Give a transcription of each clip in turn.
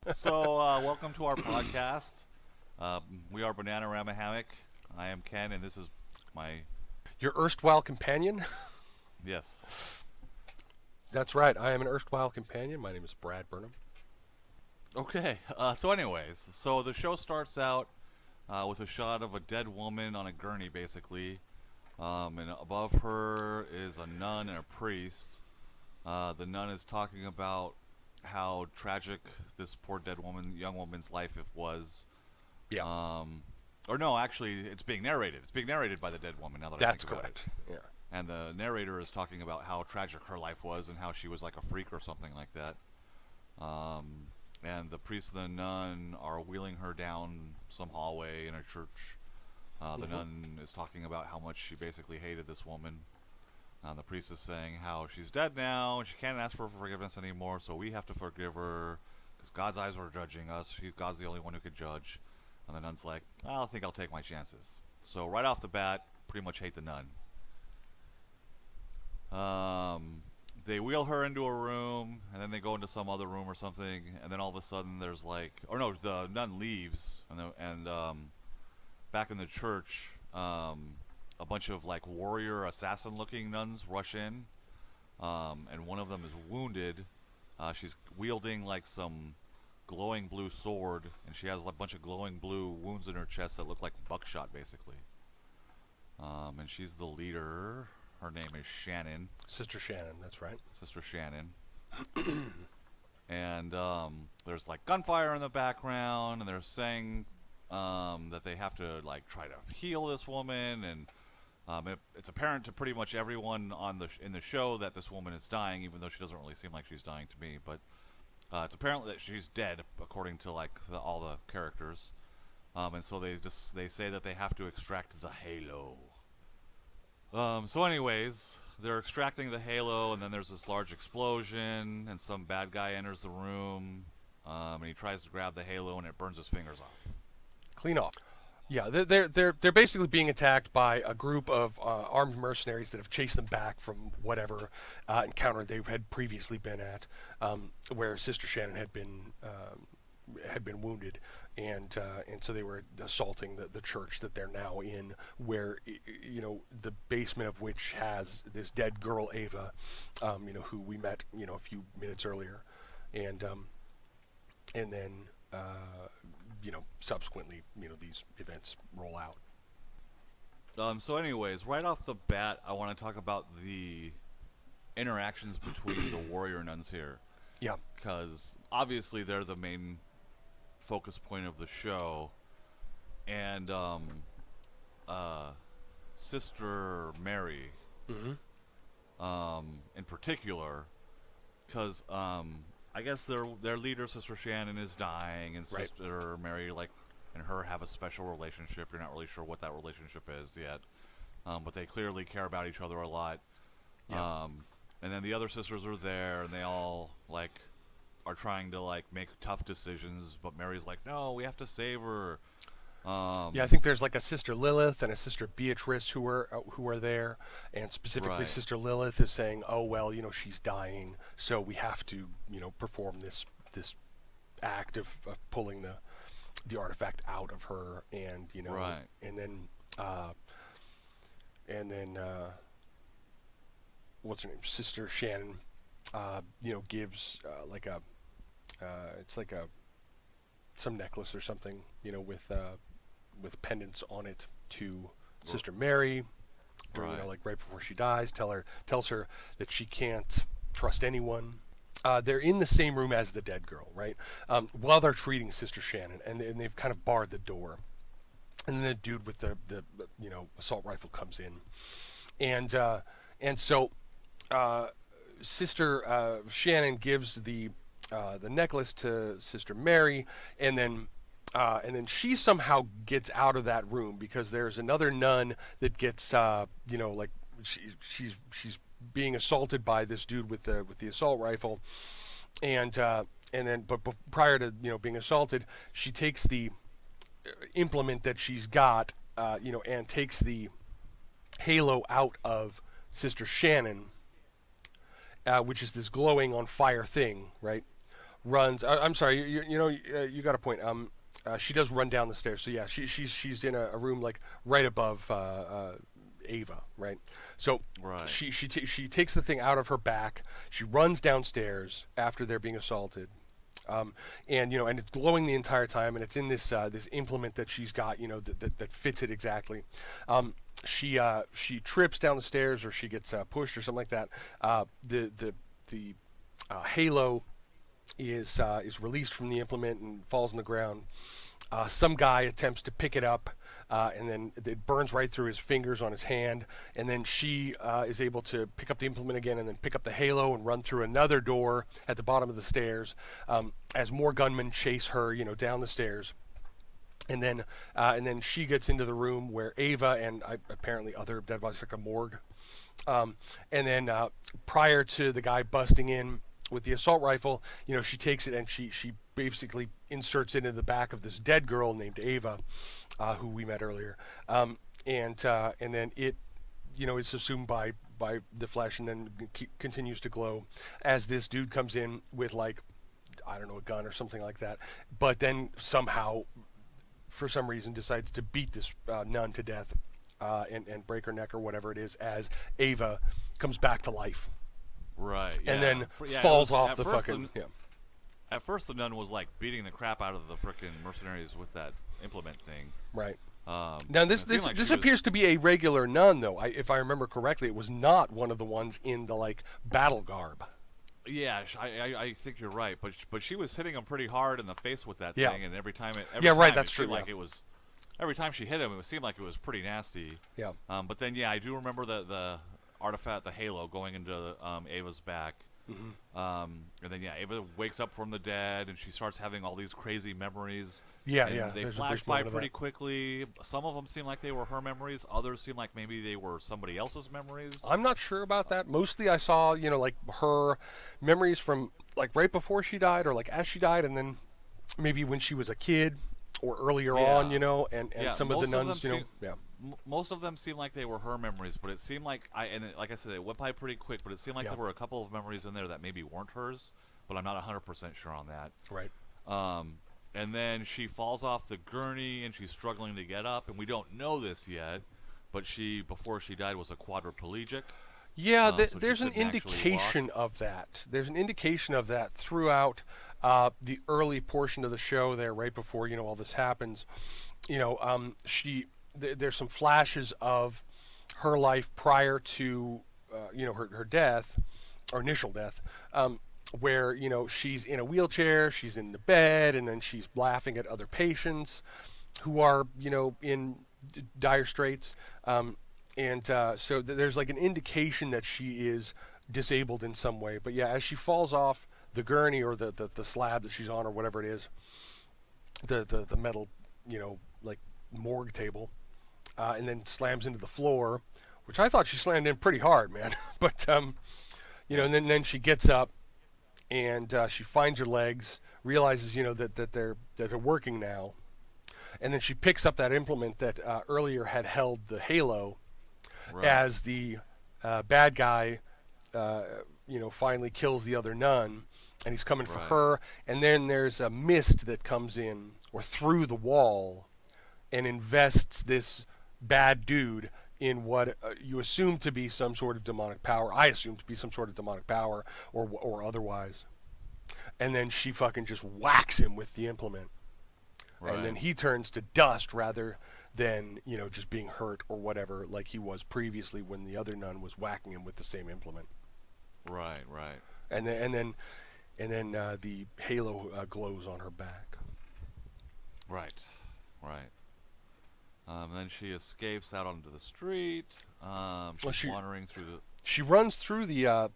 Welcome to our podcast. We are Bananarama Hammock. I am Ken, and this is my Your erstwhile companion? yes. That's right. I am an erstwhile companion. My name is Brad Burnham. Okay. So the show starts out with a shot of a dead woman on a gurney, basically, and above her is a nun and a priest. The nun is talking about how tragic this poor dead woman, young woman's life was. Yeah, Or no, actually, it's being narrated. It's being narrated by the dead woman. Now that I that's think about it. correct. Yeah. And the narrator is talking about how tragic her life was and how she was like a freak or something like that. And the priest and the nun are wheeling her down some hallway in a church. The nun is talking about how much she basically hated this woman. The priest is saying how she's dead now and she can't ask for forgiveness anymore, so we have to forgive her because God's eyes are judging us. God's the only one who could judge. And the nun's like, I think I'll take my chances. So right off the bat, pretty much hate the nun. They wheel her into a room, and then they go into some other room or something, and then all of a sudden there's like, or no, the nun leaves, and back in the church, a bunch of like warrior assassin-looking nuns rush in, and one of them is wounded. She's wielding like some glowing blue sword, and she has like, a bunch of glowing blue wounds in her chest that look like buckshot, basically. And she's the leader. Her name is Shannon. Sister Shannon, that's right. Sister Shannon. And there's like gunfire in the background, and they're saying that they have to like try to heal this woman, and it's apparent to pretty much everyone in the show that this woman is dying, even though she doesn't really seem like she's dying to me. But it's apparent that she's dead, according to like all the characters. And so they say that they have to extract the halo. Anyways, they're extracting the halo, and then there's this large explosion, and some bad guy enters the room, and he tries to grab the halo, and it burns his fingers off. Clean off. Yeah, they're basically being attacked by a group of armed mercenaries that have chased them back from whatever encounter they had previously been at, where Sister Shannon had been wounded, and so they were assaulting the church that they're now in, where the basement of which has this dead girl Ava, who we met a few minutes earlier, and then subsequently these events roll out. Anyways, right off the bat, I want to talk about the interactions between the warrior nuns here. Yeah, Because obviously they're the main focus point of the show, and Sister Mary, in particular, because I guess their leader, Sister Shannon, is dying, and Right. Sister Mary and her have a special relationship. You're not really sure what that relationship is yet, but they clearly care about each other a lot. Yeah. And then the other sisters are there, and they all are trying to make tough decisions, but Mary's like, no, we have to save her. Yeah, I think there's like a Sister Lilith and a Sister Beatrice who are there, and specifically Right. Sister Lilith is saying, "Oh well, she's dying, so we have to, perform this act of pulling the artifact out of her, and Right. and then what's her name, Sister Shannon, gives like a it's like some necklace or something, with pendants on it to Sister Mary, Right. right before she dies. Tells her that she can't trust anyone. They're in the same room as the dead girl, right? While they're treating Sister Shannon, and they've kind of barred the door, and then the dude with the assault rifle comes in, and so Sister Shannon gives the necklace to Sister Mary, and then she somehow gets out of that room because there's another nun that gets she's being assaulted by this dude with the assault rifle, and then but prior to being assaulted, she takes the implement that she's got, and takes the halo out of Sister Shannon, which is this glowing on fire thing, right? runs. I'm sorry. You got a point. She does run down the stairs. So yeah, she's in a room like right above Ava, right? So Right. she takes the thing out of her back. She runs downstairs after they're being assaulted. And and it's glowing the entire time, and it's in this implement that she's got, that fits it exactly. She trips down the stairs, or she gets pushed, or something like that. The halo is released from the implement and falls on the ground. Some guy attempts to pick it up, and then it burns right through his fingers on his hand. And then she is able to pick up the implement again, and then pick up the halo and run through another door at the bottom of the stairs. As more gunmen chase her, down the stairs. And then she gets into the room where Ava and apparently other dead bodies, like a morgue. And then prior to the guy busting in with the assault rifle, she takes it and she basically inserts it in the back of this dead girl named Ava, who we met earlier. And then it, is assumed by the flesh, and then continues to glow as this dude comes in with, like, I don't know, a gun or something like that. But then somehow, for some reason, decides to beat this nun to death and break her neck or whatever it is, as Ava comes back to life. Right. And yeah. then Yeah, falls it was- off at the first fucking... the- Yeah. At first, the nun was like beating the crap out of the frickin' mercenaries with that implement thing. Right. Now Now this appears to be a regular nun, though. If I remember correctly, it was not one of the ones in the, like, battle garb. Yeah, I think you're right, but she was hitting him pretty hard in the face with that Yeah. thing, and every time that's it true, seemed like yeah. it was. Every time she hit him, it seemed like it was pretty nasty. Yeah. But then, yeah, I do remember the artifact, the halo, going into Ava's back. Mm-hmm. And then, yeah, Ava wakes up from the dead, and she starts having all these crazy memories. Yeah, and yeah, They there's a flash brief by moment of pretty that. quickly. Some of them seem like they were her memories. Others seem like maybe they were somebody else's memories. I'm not sure about that. Mostly I saw, like, her memories from, like, right before she died, or, like, as she died, and then maybe when she was a kid or earlier on, and Yeah, some of the most nuns, them yeah. Most of them seem like they were her memories, but it seemed like like I said, it went by pretty quick. But it seemed like Yeah. there were a couple of memories in there that maybe weren't hers, but I'm not 100% sure on that. Right. And then she falls off the gurney and she's struggling to get up, and we don't know this yet, but before she died was a quadriplegic. Yeah, So she there's an couldn't actually indication of that. There's an indication of that throughout the early portion of the show there, right before, all this happens. There's some flashes of her life prior to, her death, or initial death, where, she's in a wheelchair, she's in the bed, and then she's laughing at other patients who are, in dire straits. So there's like an indication that she is disabled in some way. But yeah, as she falls off the gurney, or the slab that she's on, or whatever it is, the metal, like morgue table, and then slams into the floor, which I thought she slammed in pretty hard, man. But and then she gets up, and she finds her legs, realizes that they're working now, and then she picks up that implement that earlier had held the halo. Right. As the bad guy, finally kills the other nun, and he's coming for Right. her. And then there's a mist that comes in, or through the wall, and invests this bad dude in what you assume to be some sort of demonic power. I assume to be some sort of demonic power, or otherwise. And then she fucking just whacks him with the implement. Right. And then he turns to dust rather than, just being hurt or whatever, like he was previously when the other nun was whacking him with the same implement. Right. And then the halo glows on her back. Right. Then she escapes out onto the street. She's wandering through the. She runs through the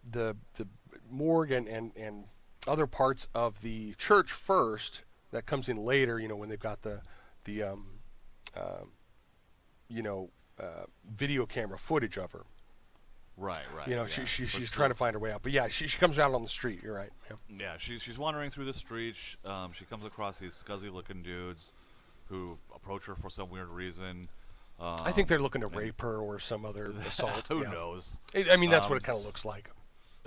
morgue and other parts of the church first. That comes in later, when they've got the video camera footage of her. Right. She's trying to find her way out. But yeah, she comes out on the street. You're right. Yeah. Yeah, she's wandering through the street. She comes across these scuzzy-looking dudes who approach her for some weird reason. I think they're looking to rape her or some other assault. Who yeah. knows? I mean, that's what it kind of looks like.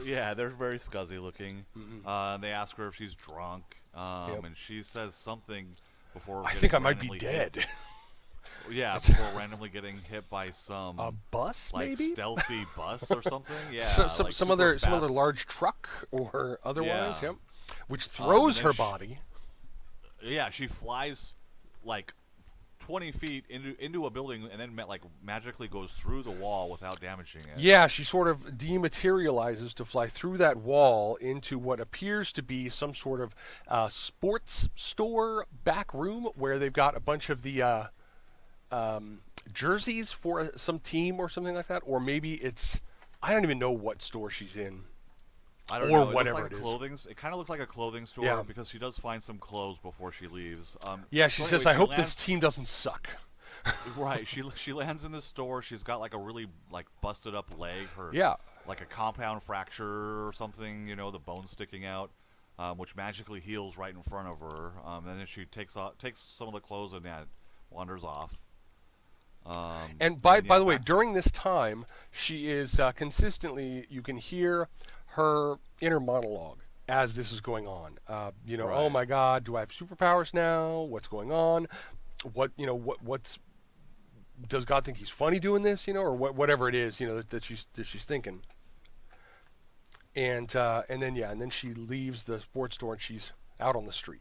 Yeah, they're very scuzzy looking. They ask her if she's drunk, Yep. and she says something before I getting think I might be randomly hit. dead. Yeah, before randomly getting hit by some A bus, like maybe? stealthy bus or something. Yeah, Some like some super other some other fast. large truck or otherwise. Yeah. Yep. Which And throws then her body. Yeah, she flies like 20 feet into a building and then like magically goes through the wall without damaging it. Yeah, she sort of dematerializes to fly through that wall into what appears to be some sort of sports store back room where they've got a bunch of the jerseys for some team or something like that. Or maybe it's, I don't even know what store she's in. I don't Or know. whatever it looks it like is. It kind of looks like a clothing store Yeah. because she does find some clothes before she leaves. Yeah, she so says, anyway, I she hope lands, this team doesn't suck. Right. She lands in this store. She's got like a really like busted up leg. Her Yeah. like a compound fracture or something. You know, the bone sticking out, which magically heals right in front of her. And then she takes some of the clothes and wanders off. And by yeah, the way, during this time, she is consistently, you can hear her inner monologue as this is going on. Oh Right. my God, do I have superpowers now? What's going on? What's does God think he's funny doing this? Or whatever it is, that she's thinking. And then she leaves the sports store and she's out on the street.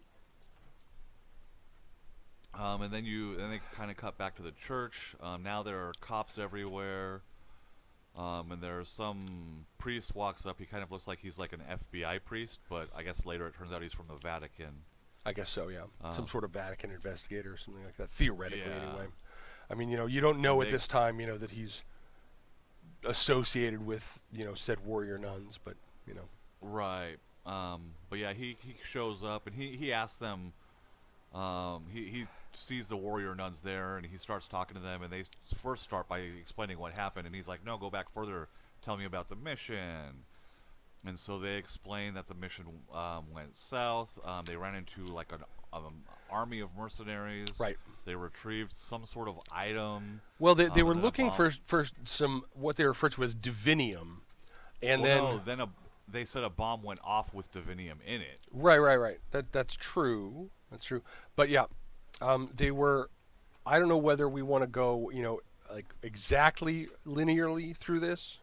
And then they kind of cut back to the church. Now there are cops everywhere. And there's some priest walks up. He kind of looks like he's like an FBI priest, but I guess later it turns out he's from the Vatican. I guess so, yeah. Some sort of Vatican investigator or something like that, theoretically, Yeah. anyway. I mean, you don't know And at this time, that he's associated with, said warrior nuns, but, Right. But yeah, he shows up and he asks them. He sees the warrior nuns there and he starts talking to them, and they first start by explaining what happened, and he's like, "No, go back further. Tell me about the mission." And so they explain that the mission went south. They ran into like an army of mercenaries. Right. They retrieved some sort of item. Well, they were and then a looking bomb- for some, what they refer to as divinium. And Well, no, then they said a bomb went off with divinium in it. Right. That's true. That's true. But yeah, they were. I don't know whether we want to go, like exactly linearly through this,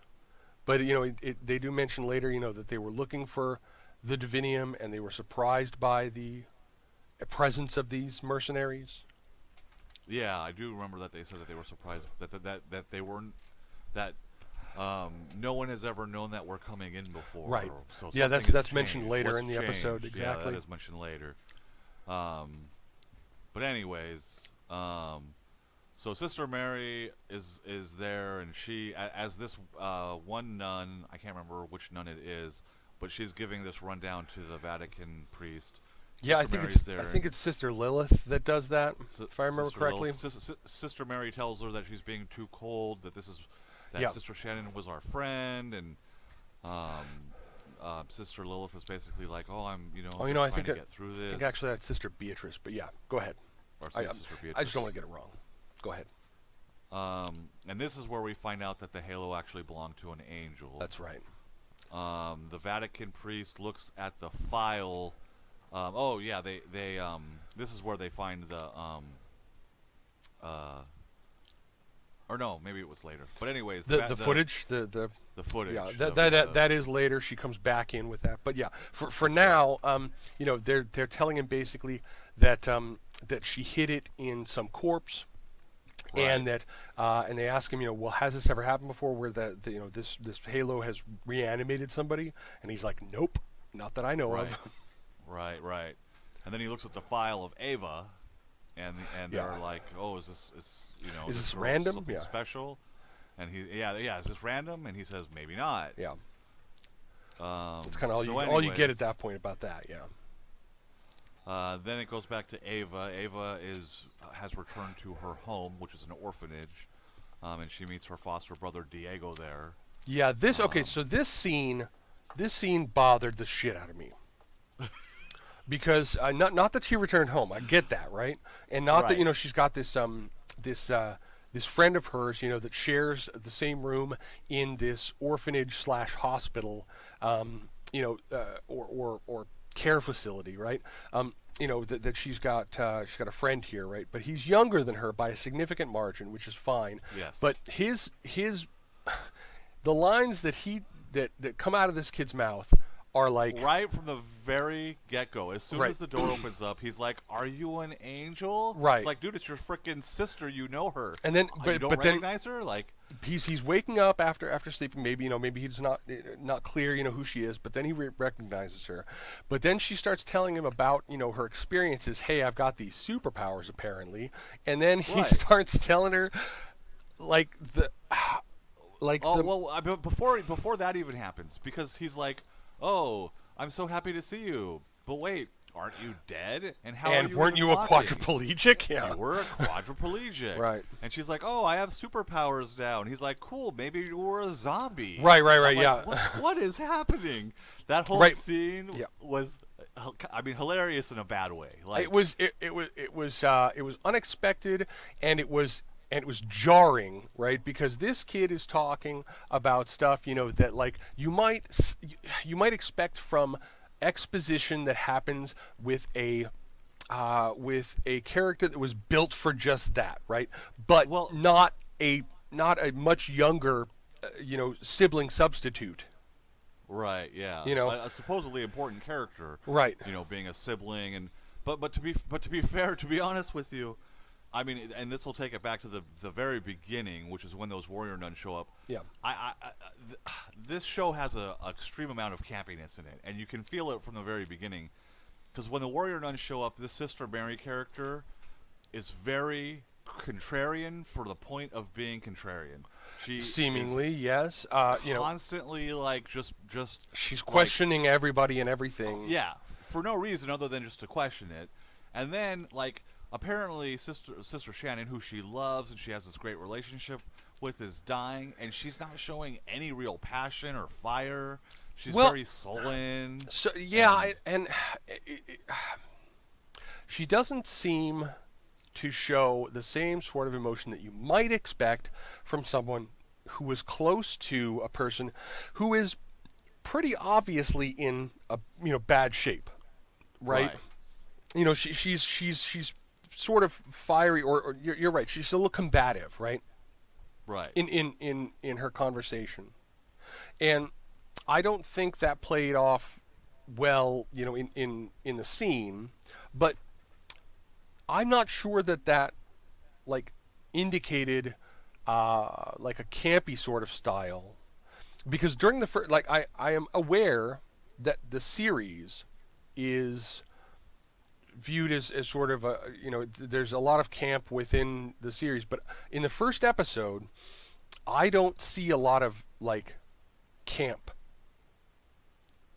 but they do mention later, that they were looking for the divinium and they were surprised by the presence of these mercenaries. Yeah, I do remember that they said that they were surprised that they weren't that. No one has ever known that we're coming in before. Right. So Yeah, something has that's mentioned changed. later What's in the episode, changed? Yeah, exactly. that is mentioned later. But anyways, so Sister Mary is there, and she, as this one nun, I can't remember which nun it is, but she's giving this rundown to the Vatican priest. Yeah, Sister I Mary's think it's Sister Lilith that does that, Si- if I remember Sister correctly. Lilith- Sister Mary tells her that she's being too cold. That Yeah. Sister Shannon was our friend, and Sister Lilith is basically like, "Oh, I'm just I trying think to get through this." I think actually that's Sister Beatrice, but yeah, go ahead. Or I Sister Beatrice. just don't want to get it wrong. Go ahead. And this is where we find out that the halo actually belonged to an angel. That's right. The Vatican priest looks at the file. Oh yeah, they this is where they find the or no, maybe it was later. But anyways, The footage, the footage. yeah, of that is later. She comes back in with that, but yeah, for now, they're telling him basically that that she hid it in some corpse, and Right. that and they ask him, well, has this ever happened before, where this halo has reanimated somebody, and he's like, nope, not that I know Right. of. Right. And then he looks at the file of Ava, and Yeah. they're like, "Oh, is this Is girl this random? Something Yeah. special?" And is this random? And he says, "Maybe not." Yeah, that's kind of all so all you get anyways, at that point about that. Yeah. Then it goes back to Ava. Ava has returned to her home, which is an orphanage, and she meets her foster brother Diego there. Yeah, so this scene bothered the shit out of me. Because not that she returned home, I get that, right? And not Right. that she's got this this friend of hers, that shares the same room in this orphanage slash hospital, or care facility, right? That she's got a friend here, right? But he's younger than her by a significant margin, which is fine. Yes. But his the lines that come out of this kid's mouth are like right from the very get-go, as soon Right. as the door opens up, he's like, "Are you an angel?" Right. It's like, dude, it's your freaking sister. You know her. And then- you but- don't but then- recognize her. Like, he's waking up after sleeping. Maybe he's not clear, who she is. But then he recognizes her. But then she starts telling him about her experiences. Hey, I've got these superpowers apparently. And then he Right. starts telling her like but before that even happens, because he's like, "Oh, I'm so happy to see you, but wait, aren't you dead? And how? and are you weren't even you a walking?" quadriplegic? Yeah. You were a quadriplegic. Right. And she's like, "Oh, I have superpowers now." And he's like, "Cool, maybe you were a zombie." Right, I'm like, yeah. What is happening? That whole Right. scene Yeah. was, hilarious in a bad way. Like, It was unexpected, and it was jarring, right? Because this kid is talking about stuff, that like you might expect from exposition that happens with a character that was built for just that, right? But Well- not a much younger, sibling substitute. right, yeah. A supposedly important character. Right. Being a sibling, and but to be fair, to be honest with you, I mean, and this will take it back to the very beginning, which is when those warrior nuns show up. Yeah. This show has a extreme amount of campiness in it, and you can feel it from the very beginning. Because when the warrior nuns show up, this Sister Mary character is very contrarian for the point of being contrarian. She Seemingly, is yes. constantly like just She's like, questioning everybody and everything. yeah, for no reason other than just to question it. And then, like, apparently Sister Shannon, who she loves and she has this great relationship with, is dying, and she's not showing any real passion or fire. She's Well, very sullen. So yeah, she doesn't seem to show the same sort of emotion that you might expect from someone who is close to a person who is pretty obviously in a bad shape, right? She's sort of fiery, or you're right. She's a little combative, right? Right. In her conversation, and I don't think that played off well, in the scene, but I'm not sure that like indicated like a campy sort of style, because during the first, like I am aware that the series is viewed as sort of a, there's a lot of camp within the series, but in the first episode I don't see a lot of like camp,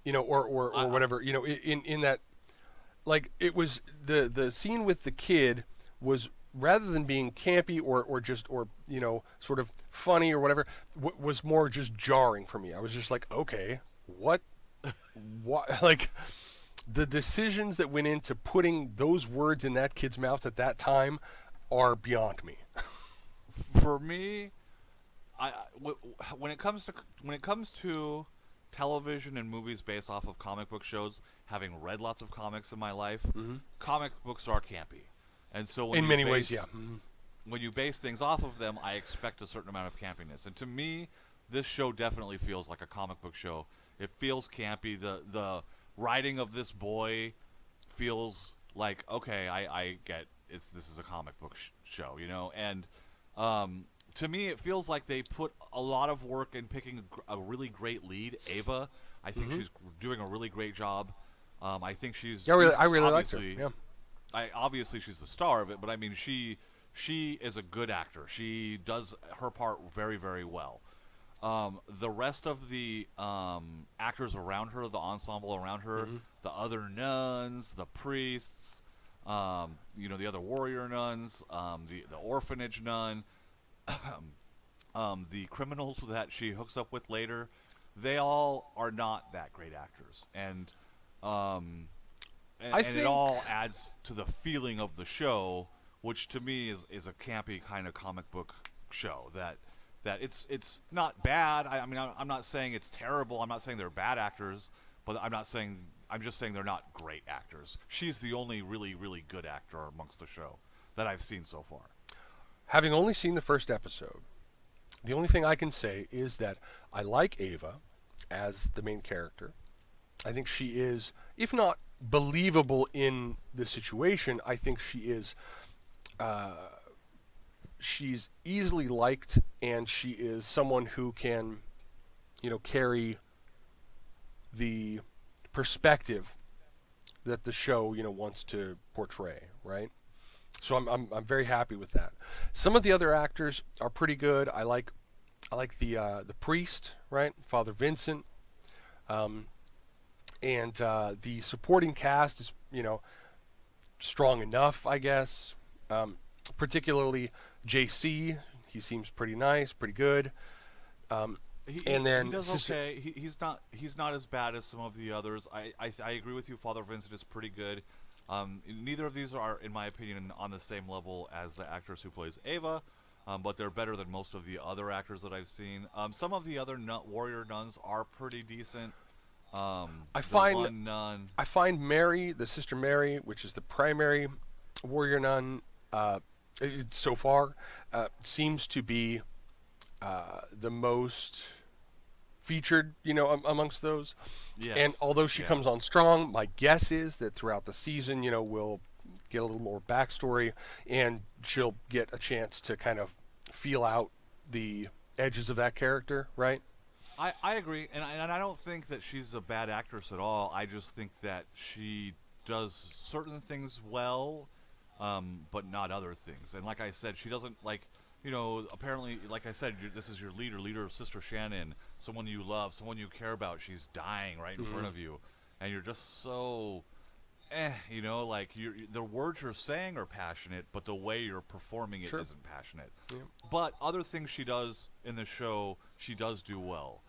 or whatever, in that, like, it was the scene with the kid was, rather than being campy or just sort of funny or whatever, was more just jarring for me. I was just like, okay, what like, the decisions that went into putting those words in that kid's mouth at that time are beyond me. For me, when it comes to television and movies based off of comic book shows, having read lots of comics in my life, comic books are campy, and so when In you many base, ways, yeah. when you base things off of them, I expect a certain amount of campiness, and to me, this show definitely feels like a comic book show. It feels campy. The writing of this boy feels like, okay, I get this is a comic book show, and to me, it feels like they put a lot of work in picking a really great lead, Ava. I think she's doing a really great job. I think she's. Yeah, I really liked her. Yeah. Obviously she's the star of it, but I mean she is a good actor. She does her part very, very well. The rest of the actors around her, the ensemble around her, the other nuns, the priests, the other warrior nuns, the orphanage nun, the criminals that she hooks up with later, they all are not that great actors, and it all adds to the feeling of the show, which to me is a campy kind of comic book show. That it's not bad. I mean, I'm not saying it's terrible. I'm not saying they're bad actors, but I'm just saying they're not great actors. She's the only really good actor amongst the show that I've seen so far. Having only seen the first episode, the only thing I can say is that I like Ava as the main character. I think she is, if not believable in the situation, I think she is. She's easily liked, and she is someone who can, carry the perspective that the show, wants to portray, right? So I'm very happy with that. Some of the other actors are pretty good. I like the priest, right, Father Vincent, and the supporting cast is strong enough, I guess. Particularly JC, he seems pretty nice, pretty good. And then he does okay. He's not as bad as some of the others. I agree with you. Father Vincent is pretty good. Neither of these are, in my opinion, on the same level as the actress who plays Ava, but they're better than most of the other actors that I've seen. Some of the other warrior nuns are pretty decent. I find Mary, the Sister Mary, which is the primary warrior nun, so far, seems to be the most featured, amongst those. Yes. And although she comes on strong, my guess is that throughout the season, we'll get a little more backstory, and she'll get a chance to kind of feel out the edges of that character, right? I agree, and I don't think that she's a bad actress at all. I just think that she does certain things well, but not other things. And like I said, she doesn't apparently, like I said, this is your leader, Sister Shannon, someone you love, someone you care about. She's dying right in front of you, and you're just so, the words you're saying are passionate, but the way you're performing it isn't passionate. Yeah. But other things she does in the show, she does do well.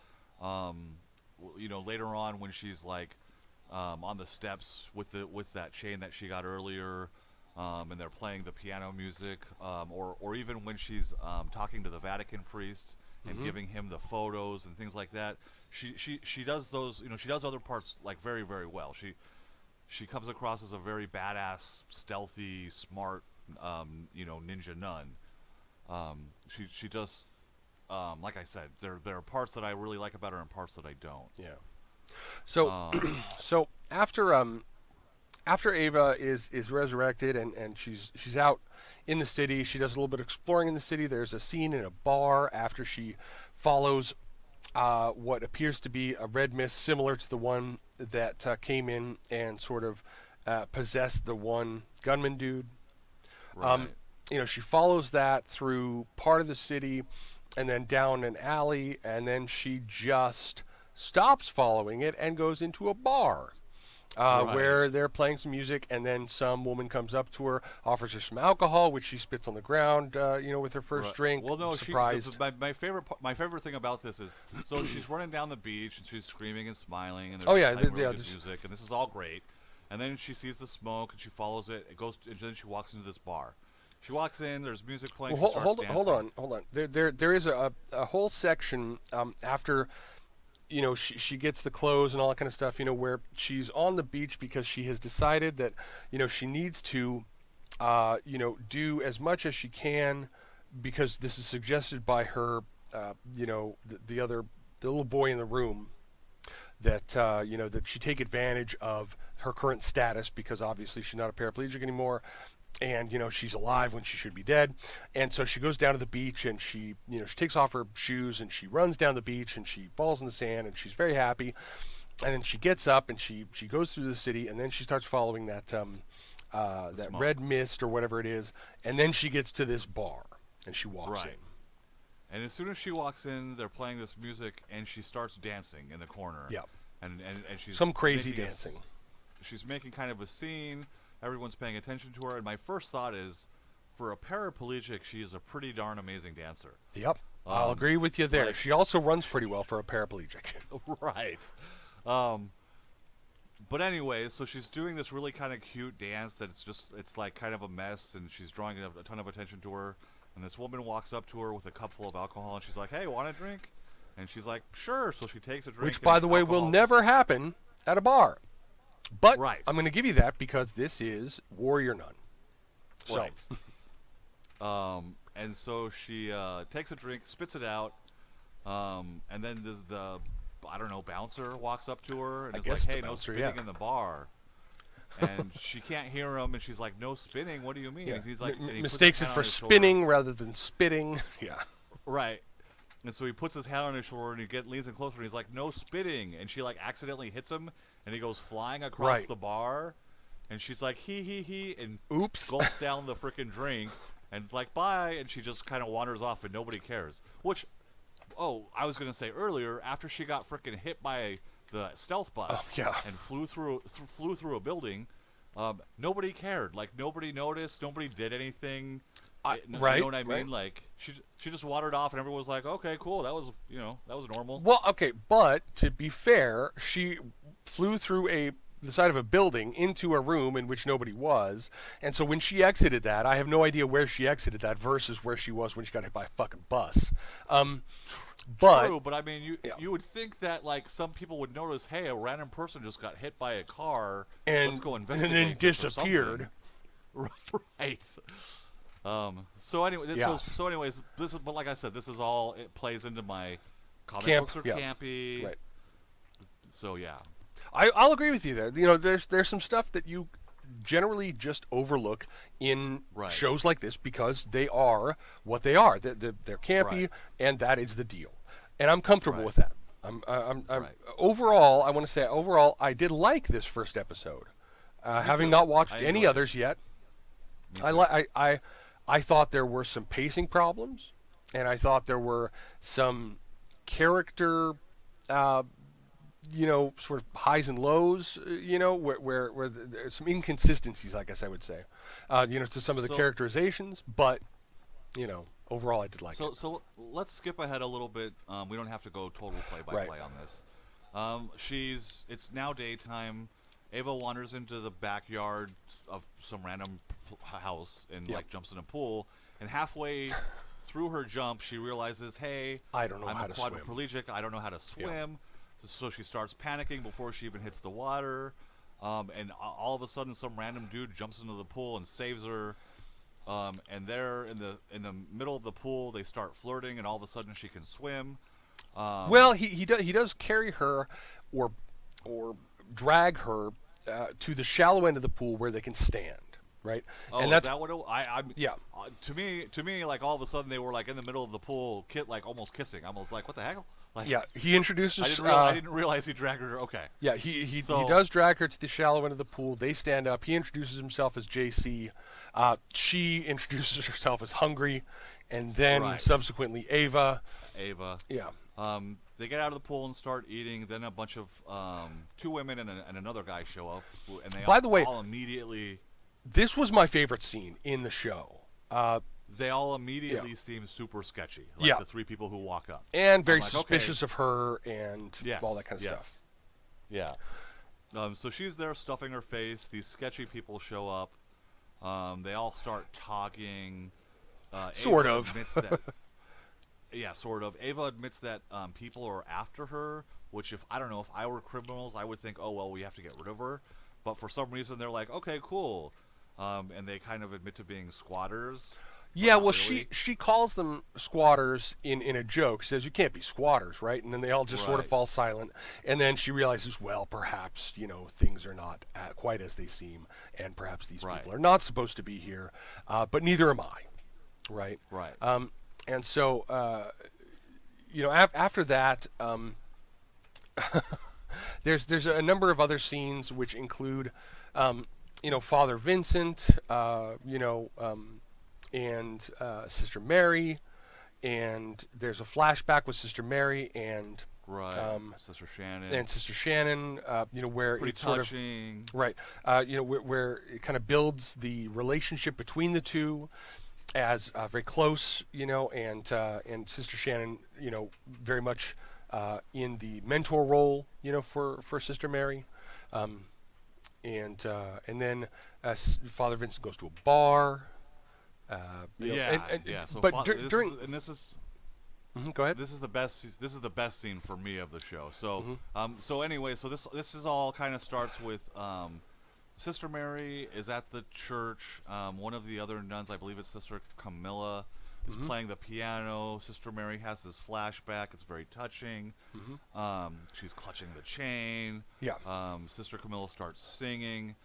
Later on when she's on the steps with that chain that she got earlier. And they're playing the piano music, or even when she's talking to the Vatican priest and giving him the photos and things like that. She does those, she does other parts very, very well. She comes across as a very badass, stealthy, smart, ninja nun. She does, like I said, there are parts that I really like about her and parts that I don't. Yeah. So, so after Ava is resurrected and she's out in the city, she does a little bit of exploring in the city. There's a scene in a bar after she follows what appears to be a red mist similar to the one that came in and sort of possessed the one gunman dude. Right. She follows that through part of the city and then down an alley, and then she just stops following it and goes into a bar. Right. Where they're playing some music, and then some woman comes up to her, offers her some alcohol, which she spits on the ground, with her first drink. Well, no, surprised. My favorite thing about this is, so she's running down the beach and she's screaming and smiling, and there's good music, and this is all great. And then she sees the smoke and she follows it. It goes, and then she walks into this bar. She walks in. There's music playing. Well, she starts dancing. hold on. There is a whole section after. She gets the clothes and all that kind of stuff, where she's on the beach because she has decided that, she needs to, do as much as she can, because this is suggested by her, the little boy in the room, that, that she take advantage of her current status, because obviously she's not a paraplegic anymore. And she's alive when she should be dead, and so she goes down to the beach and she takes off her shoes and she runs down the beach and she falls in the sand and she's very happy, and then she gets up and she goes through the city, and then she starts following that that red mist or whatever it is, and then she gets to this bar and she walks in. And as soon as she walks in, they're playing this music and she starts dancing in the corner. Yep. And she's some crazy dancing. She's making kind of a scene. Everyone's paying attention to her, and my first thought is, for a paraplegic, she is a pretty darn amazing dancer. Yep, I'll agree with you there. She also runs pretty well for a paraplegic. Right. But anyway, so she's doing this really kind of cute dance that it's kind of a mess, and she's drawing a ton of attention to her. And this woman walks up to her with a cup full of alcohol, and she's like, "Hey, want a drink?" And she's like, "Sure." So she takes a drink. Which, and by it's the way, will alcohol. never happen at a bar. But Right. I'm going to give you that because this is Warrior Nun. So, Right. And so she takes a drink, spits it out, and then the I don't know, bouncer walks up to her and I is guess like, the "Hey, no bouncer, spinning yeah. in the bar." And she can't hear him, and she's like, "No spinning? What do you mean?" yeah. And he's like, and he puts his mistakes it hand for on his shoulder. spinning rather than spitting. Yeah. Right. And so he puts his hand on his shoulder and leans in closer and he's like, "No spitting." And she like accidentally hits him and he goes flying across Right. the bar. And she's like, he, and Oops. gulps down the freaking drink and it's like, "Bye." And she just kind of wanders off and nobody cares. Which, I was going to say earlier, after she got freaking hit by the stealth bus yeah. and flew through a building, nobody cared. Like, nobody noticed. Nobody did anything. Right, You know what I mean? right. Like, she just wandered off, and everyone was like, "Okay, cool. That was normal." Well, okay, but to be fair, she flew through the side of a building into a room in which nobody was, and so when she exited that, I have no idea where she exited that versus where she was when she got hit by a fucking bus. But True, but I mean, you would think that like some people would notice, "Hey, a random person just got hit by a car. and Let's go and investigate." then this or disappeared. something." Right. So anyway, Yeah. so anyways, this is, but like I said, this is all, it plays into my comic Camp, books are yeah. campy. Right. So yeah. I'll agree with you there. You know, there's some stuff that you generally just overlook in Right. shows like this because they are what they are. They're campy, Right. and that is the deal. And I'm comfortable Right. with that. I'm Right. overall. I want to say overall, I did like this first episode. Having too. not watched I any enjoyed it. others yet, Me I thought there were some pacing problems, and I thought there were some character, sort of highs and lows, where there's some inconsistencies, I guess I would say, to some of the So- characterizations. But, overall, I did like So it. so let's skip ahead a little bit. We don't have to go total play by Right. play on this. It's now daytime. Ava wanders into the backyard of some random house and Yep. like jumps in a pool. And halfway through her jump, she realizes, "Hey, I don't know I'm how a to swim." quadriplegic. I don't know how to swim." So she starts panicking before she even hits the water. And all of a sudden, some random dude jumps into the pool and saves her. And they're in the middle of the pool. They start flirting, and all of a sudden, she can swim. Well, he does carry her, or drag her to the shallow end of the pool where they can stand, right? Oh, and is that what I'm? Yeah. To me, like all of a sudden, they were like in the middle of the pool, like almost kissing. I was like, "What the heck?" Like, Yeah, he introduces. I didn't realize he dragged her. Okay. Yeah, he So- does drag her to the shallow end of the pool. They stand up. He introduces himself as JC. She introduces herself as Hungry, and then Right. subsequently Ava. Ava. Yeah. They get out of the pool and start eating. Then a bunch of two women and another guy show up, and they By the way- all immediately This was my favorite scene in the show. seem super sketchy. Like Yeah. the three people who walk up. And very I'm like, suspicious of her and Yes, all that kind of yes. stuff. Yeah. So she's there stuffing her face. These sketchy people show up. They all start talking. Sort Ava of. Admits that, yeah, sort of. Ava admits that people are after her, which if I were criminals, I would think, "Oh, well, we have to get rid of her." But for some reason, they're like, "Okay, cool." And they kind of admit to being squatters. but Yeah, not well, really. she calls them squatters in a joke. Says you can't be squatters, right? And then they all just sort of Right. fall silent. And then she realizes, well, perhaps things are not quite as they seem, and perhaps these Right. people are not supposed to be here. But neither am I, right? Right. And so after that, there's a number of other scenes which include, Father Vincent, and Sister Mary, and there's a flashback with Sister Mary and Right. Sister Shannon. Sister Shannon, where it's pretty it sort of touching. right, where it kind of builds the relationship between the two as very close, and Sister Shannon, very much in the mentor role, for Sister Mary, and then Father Vincent goes to a bar, You know, Yeah, yeah. So but during this is go ahead. this is the best. This is the best scene for me of the show. So, Mm-hmm. so anyway, so this is all kind of starts with Sister Mary is at the church. One of the other nuns, I believe it's Sister Camilla, is Mm-hmm. playing the piano. Sister Mary has this flashback. It's very touching. She's clutching the chain. Yeah. Sister Camilla starts singing.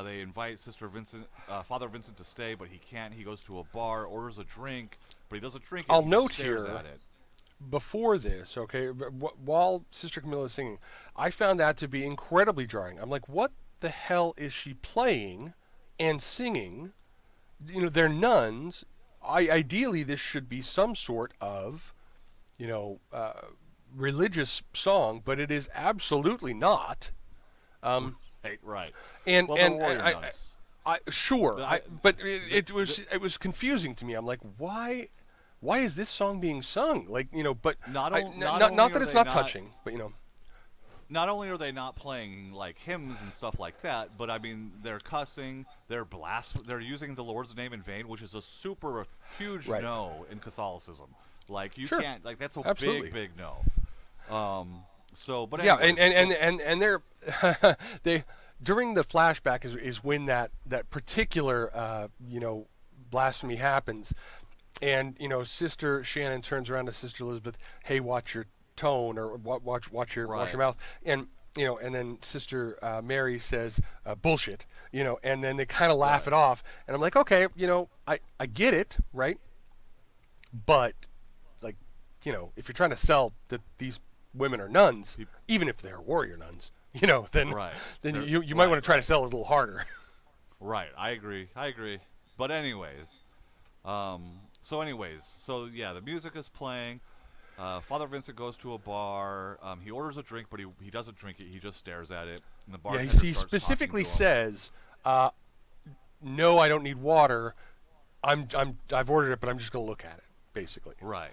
They invite Father Vincent to stay, but he can't. He goes to a bar, orders a drink, but he doesn't drink it. I'll he note just stares here- at it. Before this, okay, while Sister Camilla is singing, I found that to be incredibly jarring. I'm like, what the hell is she playing and singing? You know, they're nuns. Ideally, this should be some sort of, you know, religious song, but it is absolutely not. Right. And Well, and the warrior I, nuns. sure, but it the- was confusing to me. I'm like, why is this song being sung? Like, you know, but Not I- o- n- not not only that are it's they not not- touching, but you know, Not only are they not playing like hymns and stuff like that, but I mean they're cussing, they're they're using the Lord's name in vain, which is a super huge Right. no in Catholicism. Like you Sure. can't, like that's a Absolutely. big no. So, but yeah, anyways, and they're they during the flashback is when that particular you know, blasphemy happens, and you know, Sister Shannon turns around to Sister Elizabeth, hey, watch your tone, or watch your Right. mouth, and you know, and then Sister Mary says bullshit, you know, and then they kind of laugh it off, and I'm like, okay, you know, I get it, right, but like, you know, if you're trying to sell that these women are nuns, even if they're warrior nuns, you know, then Right. then They're- you might right, want to try to sell it a little harder. right, I agree. But anyways, so yeah, the music is playing. Father Vincent goes to a bar. He orders a drink, but he doesn't drink it. He just stares at it. And the Yeah, bartender he starts specifically talking to him. says, "No, I don't need water. I've ordered it, but I'm just going to look at it." Basically, Right.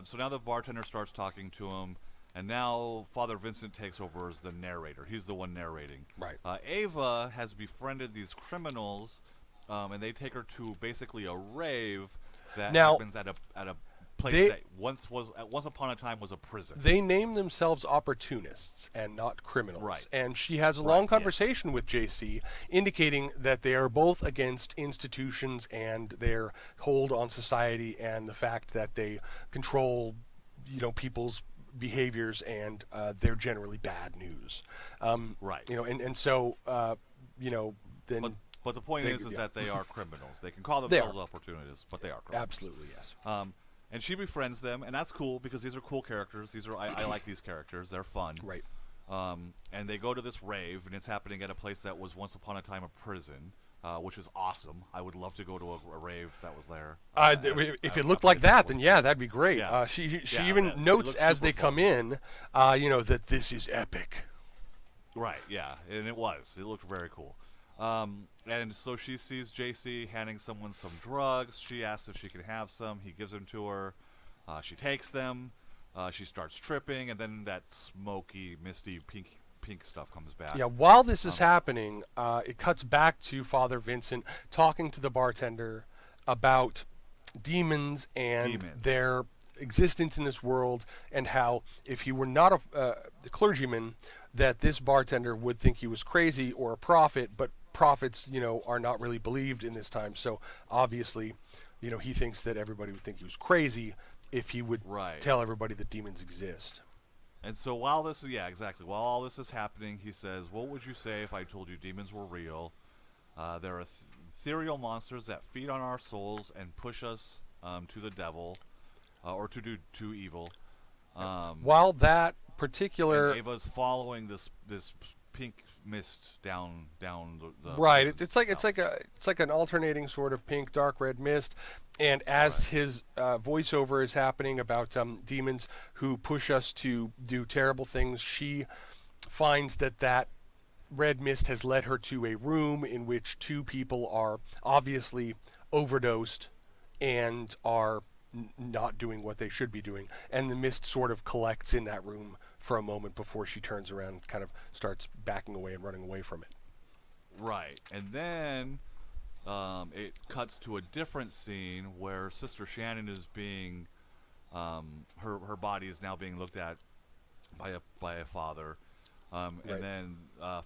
So now the bartender starts talking to him, and now Father Vincent takes over as the narrator. He's the one narrating. Right. Ava has befriended these criminals, and they take her to basically a rave that Now, happens at a place they- that once upon a time was a prison. they name themselves opportunists and not criminals. Right. And she has a long yes. conversation with JC, indicating that they are both against institutions and their hold on society, and the fact that they control, you know, people's behaviors, and they're generally bad news. Right. You know, and so you know, then But the point They- is yeah. that they are criminals. They can call They are. themselves opportunists, but they are criminals. absolutely yes. And she befriends them, and that's cool because these are cool characters. I like these characters. They're fun. Right. And they go to this rave, and it's happening at a place that was once upon a time a prison, which is awesome. I would love to go to a rave that was there. If it looked like that, then yeah, that'd be great. Yeah. She Yeah, even it notes looks as super they come fun. in, you know, that this is epic. Right, yeah, and it was. It looked very cool. And so she sees JC handing someone some drugs. She asks if she can have some. He gives them to her. She takes them. She starts tripping, and then that smoky, misty, pink stuff comes back. Yeah, while this is happening, it cuts back to Father Vincent talking to the bartender about demons and Demons. their existence in this world, and how if he were not a clergyman, that this bartender would think he was crazy or a prophet, but prophets, you know, are not really believed in this time. So obviously, you know, he thinks that everybody would think he was crazy if he would Right. tell everybody that demons exist. And so while this is, yeah, exactly. While all this is happening, he says, "What would you say if I told you demons were real? They're ethereal monsters that feed on our souls and push us to the devil, or to do to evil." While that particular And Ava's following this pink mist down the right, prison's it's like cells. it's like an alternating sort of pink, dark red mist, and as his voiceover is happening about demons who push us to do terrible things, she finds that red mist has led her to a room in which two people are obviously overdosed and are not doing what they should be doing, and the mist sort of collects in that room for a moment before she turns around and kind of starts backing away and running away from it. Right, and then it cuts to a different scene where Sister Shannon is being, her body is now being looked at by a father. Right. And then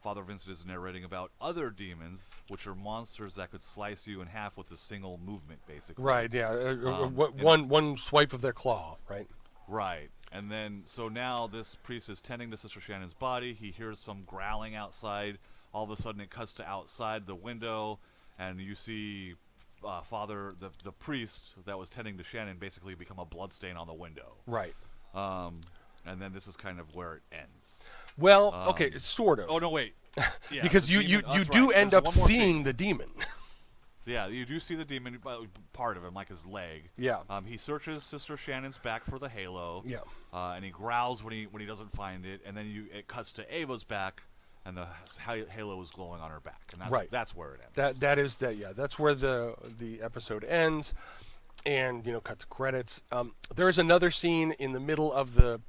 Father Vincent is narrating about other demons, which are monsters that could slice you in half with a single movement, basically. Right. Yeah. And One swipe of their claw. Right. Right. And then, so now this priest is tending to Sister Shannon's body. He hears some growling outside. All of a sudden, it cuts to outside the window, and you see the priest that was tending to Shannon basically become a bloodstain on the window. Right. And then this is kind of where it ends. Well, okay, sort of. Oh, no, wait. Yeah, because the you demon- you that's do right. end There's up one more seeing scene. the demon. Yeah, you do see the demon, part of him, like his leg. Yeah. He searches Sister Shannon's back for the halo. Yeah. And he growls when he doesn't find it, and then it cuts to Ava's back, and the halo is glowing on her back, and that's Right. that's where it ends. That's where the episode ends, and cut to credits. There is another scene in the middle of the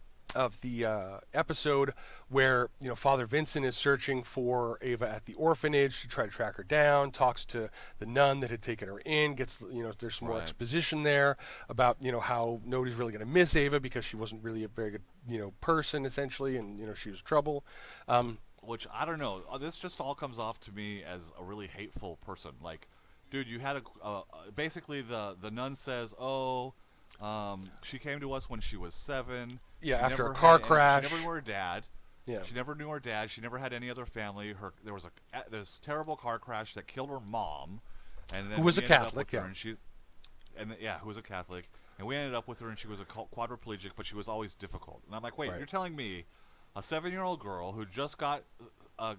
episode where Father Vincent is searching for Ava at the orphanage to try to track her down, talks to the nun that had taken her in, gets there's some more Right. exposition there about how nobody's really going to miss Ava because she wasn't really a very good person essentially, and she was trouble. Which, I don't know, this just all comes off to me as a really hateful person. Like, dude, you had basically the nun says, she came to us when she was 7. Yeah, She after never a car had crash. She never knew her dad. Yeah. She never knew her dad. She never had any other family. There was this terrible car crash that killed her mom, and then Who was we a ended up Catholic, with her, yeah. who was a Catholic, and we ended up with her, and she was a quadriplegic, but she was always difficult. And I'm like, wait, Right. you're telling me a 7-year-old girl who just became a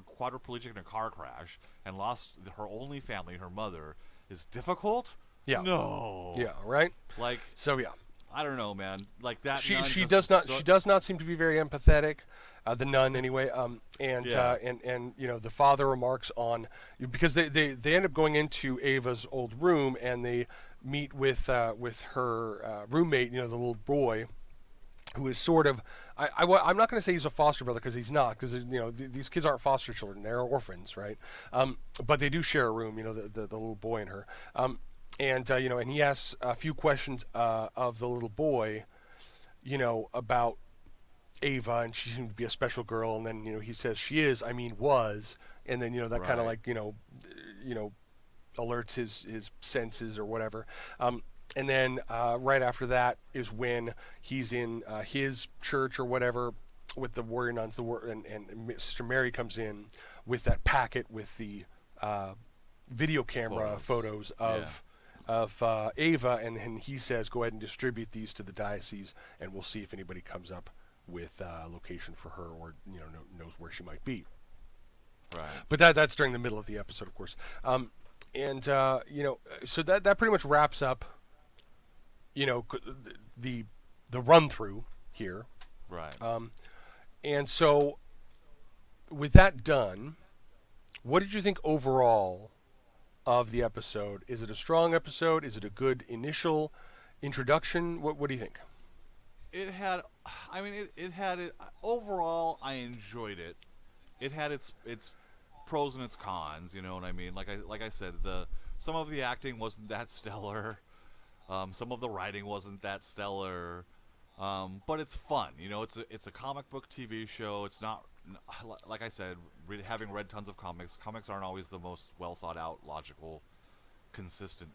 quadriplegic in a car crash and lost her only family, her mother, is difficult? Yeah. No. Yeah, right. Like, So yeah. I don't know, man. Like that. She nun she just does is not so- she does not seem to be very empathetic, the nun anyway. And Yeah. the father remarks on, because they end up going into Ava's old room and they meet with her roommate, the little boy, who is sort of I'm not going to say he's a foster brother because he's not, because these kids aren't foster children, they're orphans, right? But they do share a room, the little boy and her. And he asks a few questions of the little boy, about Ava, and she seemed to be a special girl. And then he says she is, was, and then that kind of Right. like alerts his senses or whatever. And then right after that is when he's in his church or whatever with the warrior nuns, and Sister Mary comes in with that packet with the video camera photos of Ava, and then he says, go ahead and distribute these to the diocese, and we'll see if anybody comes up with a location for her, or knows where she might be. Right. But that's during the middle of the episode, of course. So that pretty much wraps up the run through here. Right. And so with that done, what did you think overall of the episode? Is it a strong episode? Is it a good initial introduction? What do you think? It had, it had it. Overall, I enjoyed it. It had its pros and its cons. You know what I mean? Like I said, some of the acting wasn't that stellar. Some of the writing wasn't that stellar. But it's fun. It's a comic book TV show. It's not, like I said, having read tons of comics. Comics aren't always the most well thought out, logical, consistently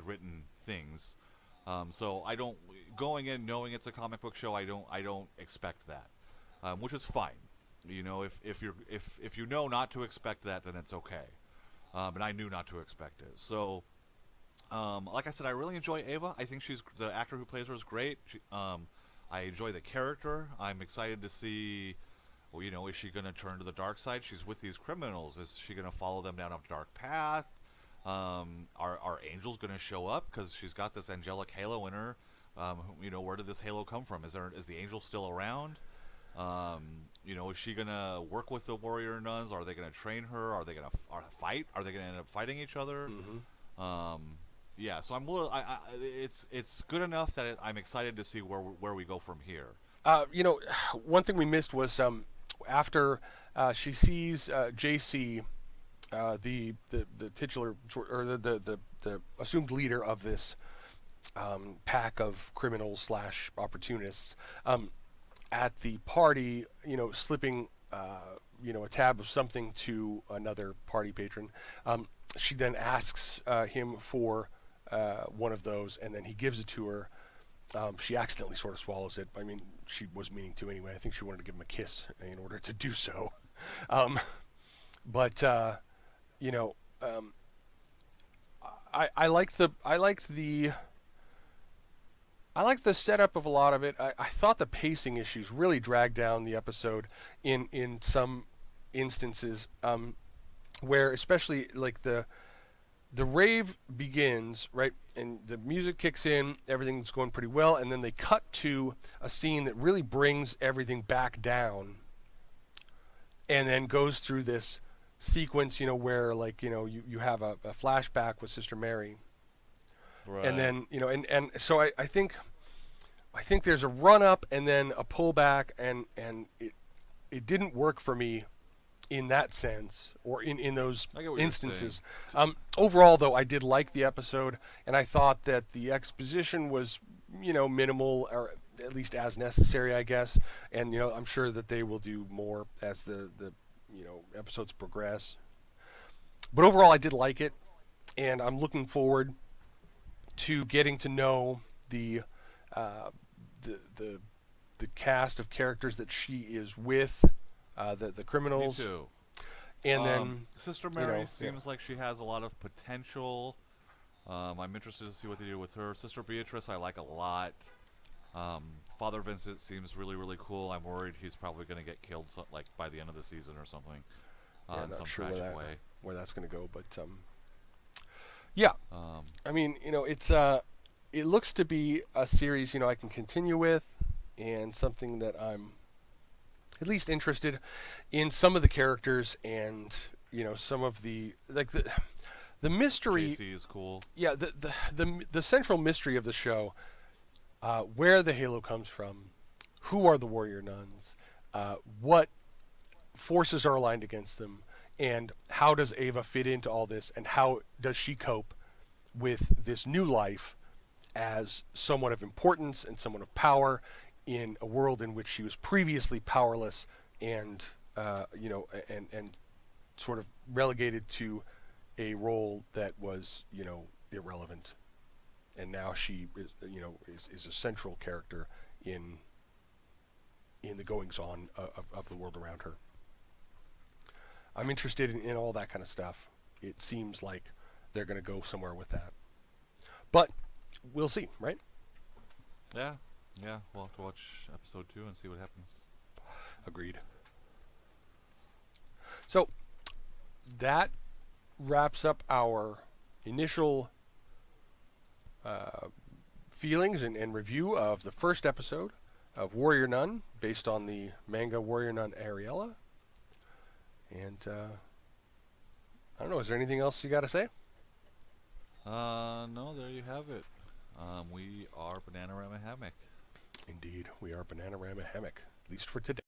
written things. So I don't, going in knowing it's a comic book show, I don't expect that, which is fine. If you know not to expect that, then it's okay. And I knew not to expect it. So, like I said, I really enjoy Ava. I think the actor who plays her is great. I enjoy the character. I'm excited to see, is she going to turn to the dark side? She's with these criminals. Is she going to follow them down a dark path? Are angels going to show up? Because she's got this angelic halo in her. Where did this halo come from? Is the angel still around? Is she going to work with the warrior nuns? Are they going to train her? Are they going to fight? Are they going to end up fighting each other? Mm-hmm. Yeah, so I'm it's good enough that I'm excited to see where we go from here. One thing we missed was after she sees JC the titular or the assumed leader of this pack of criminals slash opportunists at the party, slipping a tab of something to another party patron. She then asks him for one of those, and then he gives it to her. She accidentally sort of swallows it. I mean, she was meaning to anyway. I think she wanted to give him a kiss in order to do so. But I liked the setup of a lot of it. I thought the pacing issues really dragged down the episode in some instances, where especially like the rave begins, right, and the music kicks in, everything's going pretty well, and then they cut to a scene that really brings everything back down, and then goes through this sequence, where like you have a flashback with Sister Mary. Right. And then and so I think there's a run up and then a pullback, and it didn't work for me in that sense, or in those I get what you're instances. Overall, though, I did like the episode, and I thought that the exposition was minimal, or at least as necessary, I guess. And I'm sure that they will do more as the episodes progress. But overall, I did like it, and I'm looking forward to getting to know the cast of characters that she is with, the criminals. Me too. And then Sister Mary seems like she has a lot of potential. I'm interested to see what they do with her. Sister Beatrice, I like a lot. Father Vincent seems really, really cool. I'm worried he's probably going to get killed, like by the end of the season or something, in some tragic way. Where that's going to go, but yeah. I mean, it's it looks to be a series I can continue with, and something that I'm at least interested in some of the characters, and some of the the mystery. JC is cool. Yeah, the central mystery of the show, where the halo comes from, who are the warrior nuns, what forces are aligned against them, and how does Ava fit into all this, and how does she cope with this new life as someone of importance and someone of power in a world in which she was previously powerless and and sort of relegated to a role that was irrelevant, and now she is a central character in the goings on of the world around her. I'm interested in all that kind of stuff. It seems like they're going to go somewhere with that, but we'll see, right? Yeah, we'll have to watch episode 2 and see what happens. Agreed. So that wraps up our initial feelings and review of the first episode of Warrior Nun, based on the manga Warrior Nun Ariella. And I don't know, is there anything else you got to say? No, there you have it. We are Bananarama Hammock. Indeed, we are Bananarama Hammock, at least for today.